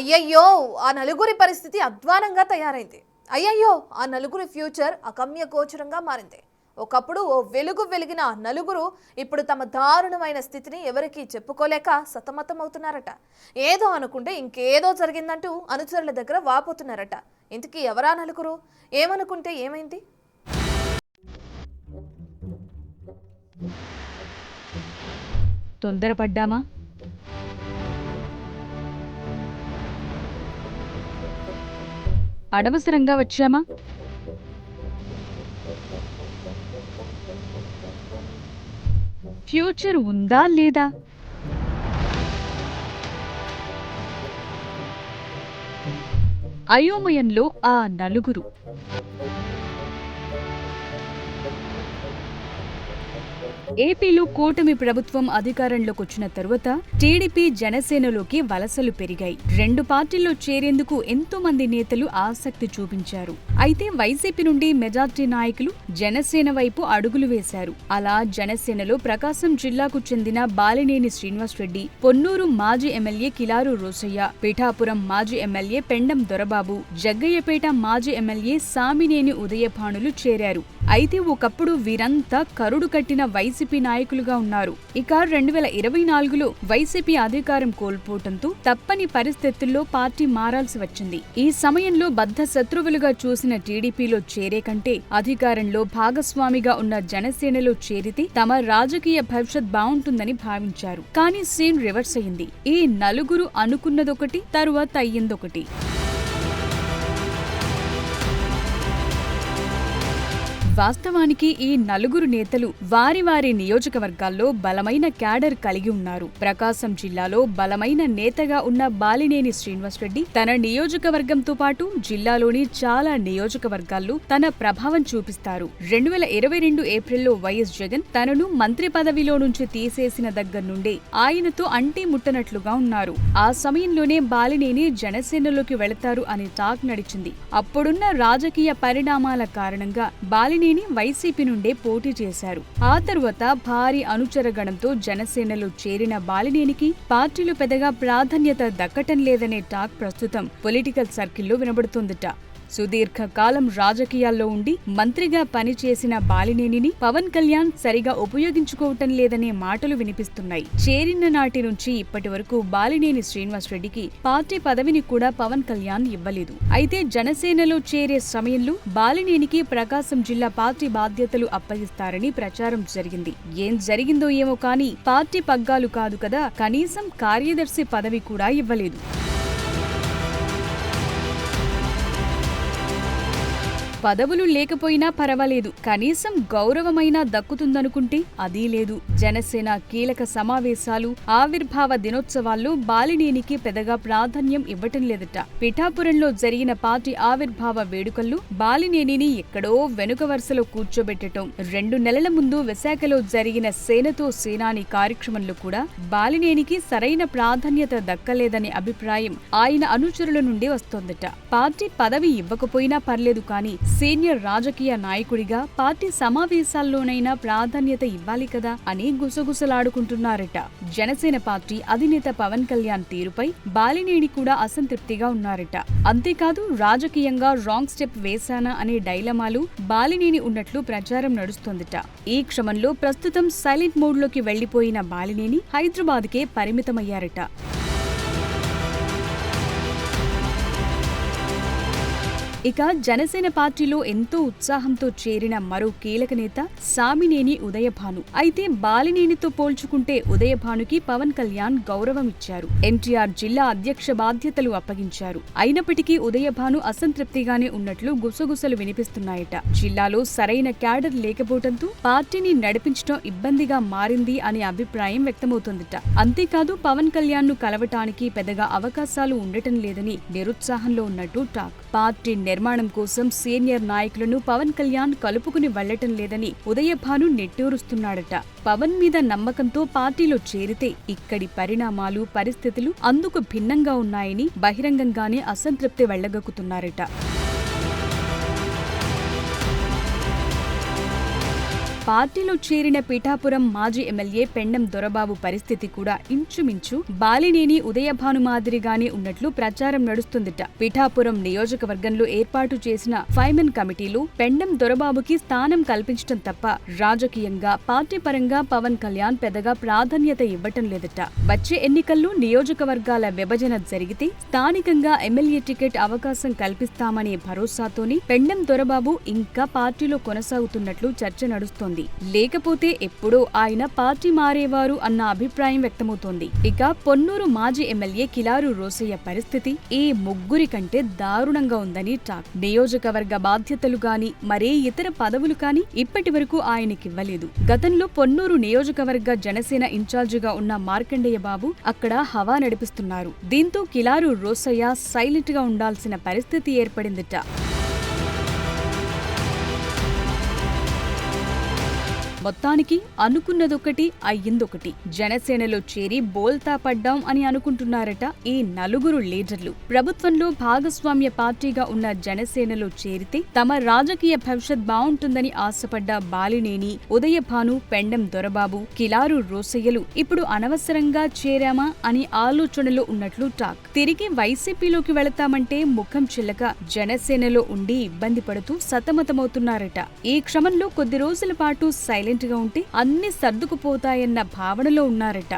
అయ్యయ్యో ఆ నలుగురి పరిస్థితి అధ్వానంగా తయారైంది. అయ్యయ్యో ఆ నలుగురి ఫ్యూచర్ అగమ్య గోచరంగా మారింది. ఒకప్పుడు ఓ వెలుగు వెలిగిన నలుగురు ఇప్పుడు తమ దారుణమైన స్థితిని ఎవరికీ చెప్పుకోలేక సతమతమవుతున్నారట. ఏదో అనుకుంటే ఇంకేదో జరిగిందంటూ అనుచరుల దగ్గర వాపోతున్నారట. ఇంతకీ ఎవరా నలుగురు? ఏమనుకుంటే ఏమైంది? తొందరపడ్డామా? అనవసరంగా వచ్చామా? ఫ్యూచర్ ఉందా లేదా? అయోమయంలో ఆ నలుగురు. ఏపీలో కూటమి ప్రభుత్వం అధికారంలోకి వచ్చిన తరువాత టీడీపీ జనసేనలోకి వలసలు పెరిగాయి. రెండు పార్టీల్లో చేరేందుకు ఎంతో మంది నేతలు ఆసక్తి చూపించారు. అయితే వైసీపీ నుండి మెజార్టీ నాయకులు జనసేన వైపు అడుగులు వేశారు. అలా జనసేనలో ప్రకాశం జిల్లాకు చెందిన బాలినేని శ్రీనివాసరెడ్డి, పొన్నూరు మాజీ ఎమ్మెల్యే కిలారు రోసయ్య, పిఠాపురం మాజీ ఎమ్మెల్యే పెండం దొరబాబు, జగ్గయ్యపేట మాజీ ఎమ్మెల్యే సామినేని ఉదయభానులు చేరారు. అయితే ఒకప్పుడు వీరంతా కరుడు కట్టిన వైసీపీ నాయకులుగా ఉన్నారు. ఇక 2024లో వైసీపీ అధికారం కోల్పోవడంతో తప్పని పరిస్థితుల్లో పార్టీ మారాల్సి వచ్చింది. ఈ సమయంలో బద్ధ శత్రువులుగా చూసిన టీడీపీలో చేరే కంటే అధికారంలో భాగస్వామిగా ఉన్న జనసేనలో చేరితే తమ రాజకీయ భవిష్యత్ బాగుంటుందని భావించారు. కానీ సీన్ రివర్స్ అయింది. ఈ నలుగురు అనుకున్నదొకటి, తరువాత అయ్యిందొకటి. వాస్తవానికి ఈ నలుగురు నేతలు వారి వారి నియోజకవర్గాల్లో బలమైన క్యాడర్ కలిగి ఉన్నారు. ప్రకాశం జిల్లాలో బలమైన నేతగా ఉన్న బాలినేని శ్రీనివాసరెడ్డి తన నియోజకవర్గంతో పాటు జిల్లాలోని చాలా నియోజకవర్గాల్లో తన ప్రభావం చూపిస్తారు. 2022 ఏప్రిల్లో వైఎస్ జగన్ తనను మంత్రి పదవిలో నుంచి తీసేసిన దగ్గర నుండే ఆయనతో అంటి ముట్టనట్లుగా ఉన్నారు. ఆ సమయంలోనే బాలినేని జనసేనలోకి వెళతారు అనే టాక్ నడిచింది. అప్పుడున్న రాజకీయ పరిణామాల కారణంగా బాలినేని వైసీపీ నుండే పోటీ చేశారు. ఆ తరువాత భారీ అనుచరగణంతో జనసేనలో చేరిన బాలినేనికి పార్టీలో పెద్దగా ప్రాధాన్యత దక్కటం లేదనే టాక్ ప్రస్తుతం పొలిటికల్ సర్కిల్లో వినబడుతోందట. సుదీర్ఘకాలం రాజకీయాల్లో ఉండి మంత్రిగా పనిచేసిన బాలినేనిని పవన్ కళ్యాణ్ సరిగా ఉపయోగించుకోవటం లేదనే మాటలు వినిపిస్తున్నాయి. చేరిన నాటి నుంచి ఇప్పటి వరకు బాలినేని శ్రీనివాసరెడ్డికి పార్టీ పదవిని కూడా పవన్ కళ్యాణ్ ఇవ్వలేదు. అయితే జనసేనలో చేరే సమయంలో బాలినేనికి ప్రకాశం జిల్లా పార్టీ బాధ్యతలు అప్పగిస్తారని ప్రచారం జరిగింది. ఏం జరిగిందో ఏమో కానీ పార్టీ పగ్గాలు కాదు కదా, కనీసం కార్యదర్శి పదవి కూడా ఇవ్వలేదు. పదవులు లేకపోయినా పర్వాలేదు, కనీసం గౌరవమైనా దక్కుతుందనుకుంటే అదీ లేదు. జనసేన కీలక సమావేశాలు, ఆవిర్భావ దినోత్సవాల్లో బాలినేనికి పెద్దగా ప్రాధాన్యం ఇవ్వటం లేదట. పిఠాపురంలో జరిగిన పార్టీ ఆవిర్భావ వేడుకల్లో బాలినేనిని ఎక్కడో వెనుక వరుసలో కూర్చోబెట్టడం, 2 నెలల ముందు విశాఖలో జరిగిన సేనతో సేనాని కార్యక్రమంలో కూడా బాలినేనికి సరైన ప్రాధాన్యత దక్కలేదనే అభిప్రాయం ఆయన అనుచరుల నుండి వస్తోందట. పార్టీ పదవి ఇవ్వకపోయినా పర్లేదు కానీ సీనియర్ రాజకీయ నాయకుడిగా పార్టీ సమావేశాల్లోనైనా ప్రాధాన్యత ఇవ్వాలి కదా అని గుసగుసలాడుకుంటున్నారట. జనసేన పార్టీ అధినేత పవన్ కళ్యాణ్ తీరుపై బాలినేని కూడా అసంతృప్తిగా ఉన్నారట. అంతేకాదు రాజకీయంగా రాంగ్ స్టెప్ వేశానా అనే డైలమాలు బాలినేని ఉన్నట్లు ప్రచారం నడుస్తోందట. ఈ క్రమంలో ప్రస్తుతం సైలెంట్ మోడ్లోకి వెళ్లిపోయిన బాలినేని హైదరాబాద్కే పరిమితమయ్యారట. ఇక జనసేన పార్టీలో ఎంతో ఉత్సాహంతో చేరిన మరో కీలక నేత సామినేని ఉదయభాను. అయితే బాలినేనితో పోల్చుకుంటే ఉదయభానుకి పవన్ కళ్యాణ్ గౌరవం ఇచ్చారు. ఎన్టీఆర్ జిల్లా అధ్యక్ష బాధ్యతలు అప్పగించారు. అయినప్పటికీ ఉదయభాను అసంతృప్తిగానే ఉన్నట్లు గుసగుసలు వినిపిస్తున్నాయట. జిల్లాలో సరైన క్యాడర్ లేకపోవడంతో పార్టీని నడిపించడం ఇబ్బందిగా మారింది అనే అభిప్రాయం వ్యక్తమవుతోందట. అంతేకాదు పవన్ కళ్యాణ్ ను కలవటానికి పెద్దగా అవకాశాలు ఉండటం లేదని నిరుత్సాహంలో ఉన్నట్టు టాక్. పార్టీ నిర్మాణం కోసం సీనియర్ నాయకులను పవన్ కళ్యాణ్ కలుపుకుని వెళ్లటం లేదని ఉదయభాను నెట్టూరుస్తున్నాడట. పవన్ మీద నమ్మకంతో పార్టీలో చేరితే ఇక్కడి పరిణామాలు, పరిస్థితులు అందుకు భిన్నంగా ఉన్నాయని బహిరంగంగానే అసంతృప్తి వెళ్లగక్కుతున్నారట. పార్టీలో చేరిన పిఠాపురం మాజీ ఎమ్మెల్యే పెండం దొరబాబు పరిస్థితి కూడా ఇంచుమించు బాలినేని ఉదయభాను మాదిరిగానే ఉన్నట్లు ప్రచారం నడుస్తుందిట. పిఠాపురం నియోజకవర్గంలో ఏర్పాటు చేసిన ఫైమెన్ కమిటీలు పెండం దొరబాబుకి స్థానం కల్పించడం తప్ప రాజకీయంగా పార్టీ పరంగా పవన్ కళ్యాణ్ పెద్దగా ప్రాధాన్యత ఇవ్వటం లేదట. వచ్చే ఎన్నికల్లో నియోజకవర్గాల విభజన జరిగితే స్థానికంగా ఎమ్మెల్యే టికెట్ అవకాశం కల్పిస్తామనే భరోసాతోని పెండం దొరబాబు ఇంకా పార్టీలో కొనసాగుతున్నట్లు చర్చ నడుస్తోంది. లేకపోతే ఎప్పుడో ఆయన పార్టీ మారేవారు అన్న అభిప్రాయం వ్యక్తమవుతోంది. ఇక పొన్నూరు మాజీ ఎమ్మెల్యే కిలారు రోసయ్య పరిస్థితి ఈ ముగ్గురి కంటే దారుణంగా ఉందని టాక్. నియోజకవర్గ బాధ్యతలు గాని మరే ఇతర పదవులు కాని ఇప్పటి వరకు ఆయనకివ్వలేదు. గతంలో పొన్నూరు నియోజకవర్గ జనసేన ఇన్ఛార్జిగా ఉన్న మార్కండేయ బాబు అక్కడ హవా నడిపిస్తున్నారు. దీంతో కిలారు రోసయ్య సైలెంట్ గా ఉండాల్సిన పరిస్థితి ఏర్పడిందిట. మొత్తానికి అనుకున్నదొకటి అయ్యిందొకటి. జనసేనలో చేరి బోల్తా పడ్డాం అని అనుకుంటున్నారట ఈ నలుగురు లీడర్లు. ప్రభుత్వంలో భాగస్వామ్య పార్టీగా ఉన్న జనసేనలో చేరితే తమ రాజకీయ భవిష్యత్ బావుంటుందని ఆశపడ్డ బాలినేని, ఉదయభాను, పెండం దొరబాబు, కిలారు రోసయ్యలు ఇప్పుడు అనవసరంగా చేరామా అని ఆలోచనలో ఉన్నట్లు టాక్. తిరిగి వైసీపీలోకి వెళతామంటే ముఖం చిల్లక జనసేనలో ఉండి ఇబ్బంది పడుతూ సతమతమవుతున్నారట. ఈ క్రమంలో కొద్ది రోజుల పాటు సైలెంట్ గా ఉంటే అన్ని సర్దుకుపోతాయన్న భావనలో ఉన్నారట.